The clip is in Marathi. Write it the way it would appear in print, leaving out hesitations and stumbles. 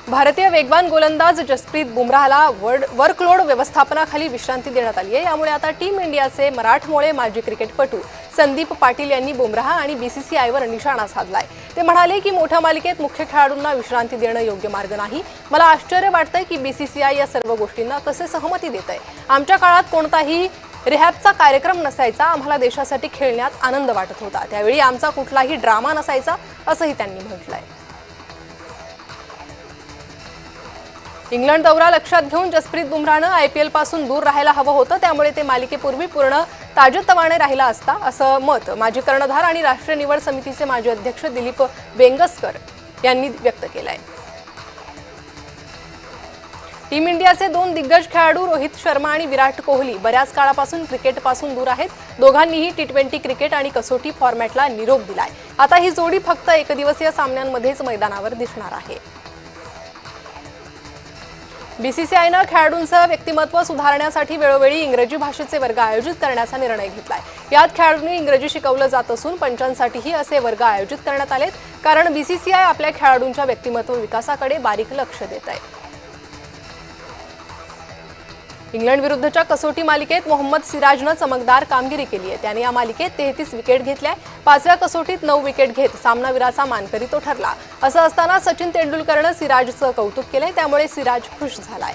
भारतीय वेगवान गोलंदाज जसप्रीत बुमराहला वर्कलोड व्यवस्थापनाखाली विश्रांती देण्यात आली आहे। यामुळे आता टीम इंडियाचे मराठमोळे माजी क्रिकेटपटू संदीप पाटील यांनी बुमराह आणि बीसीसीआयवर निशाणा साधलाय। ते म्हणाले की मोठ्या मालिकेत मुख्य खेळाडूंना विश्रांती देणं योग्य मार्ग नाही। मला आश्चर्य वाटतंय की बीसीसीआय या सर्व गोष्टींना कसे सहमती देतंय। आमच्या काळात कोणताही रिहॅबचा कार्यक्रम नसायचा। आम्हाला देशासाठी खेळण्यात आनंद वाटत होता। त्यावेळी आमचा कुठलाही ड्रामा नसायचा असंही त्यांनी म्हटलंय। इंग्लंड दौरा लक्षात घेऊन जसप्रीत बुमराहनं आयपीएल पासून दूर राहायला हवं होतं। त्यामुळे ते मालिकेपूर्वी पूर्ण ताजतवाने राहिला असता असं मत माजी कर्णधार आणि राष्ट्रीय निवड समितीचे माजी अध्यक्ष दिलीप वेंगसकर यांनी व्यक्त केलंय। टीम इंडियाचे दोन दिग्गज खेळाडू रोहित शर्मा आणि विराट कोहली बऱ्याच काळापासून क्रिकेटपासून दूर आहेत। दोघांनीही टी20 क्रिकेट आणि कसोटी फॉर्मॅटला निरोप दिलाय। आता ही जोडी फक्त एकदिवसीय सामन्यांमध्येच मैदानावर दिसणार आहे। बीसीसीआयनं खेळाडूंचं व्यक्तिमत्व सुधारण्यासाठी वेळोवेळी इंग्रजी भाषेचे वर्ग आयोजित करण्याचा निर्णय घेतलाय। यात खेळाडूंनी इंग्रजी शिकवलं जात असून पंचांसाठीही असे वर्ग आयोजित करण्यात आलेत, कारण बीसीसीआय आपल्या खेळाडूंच्या व्यक्तिमत्व विकासाकडे बारीक लक्ष देत आहे। इंग्लंड विरुद्धच्या कसोटी मालिकेत मोहम्मद सिराजनं चमकदार कामगिरी केली आहे। त्याने या मालिकेत 33 विकेट घेतल्या। 5व्या कसोटीत 9 विकेट घेत सामनावीराचा मानकरी तो ठरला। असं असताना सचिन तेंडुलकरनं सिराजचं कौतुक केलंय, त्यामुळे सिराज खुश झालाय।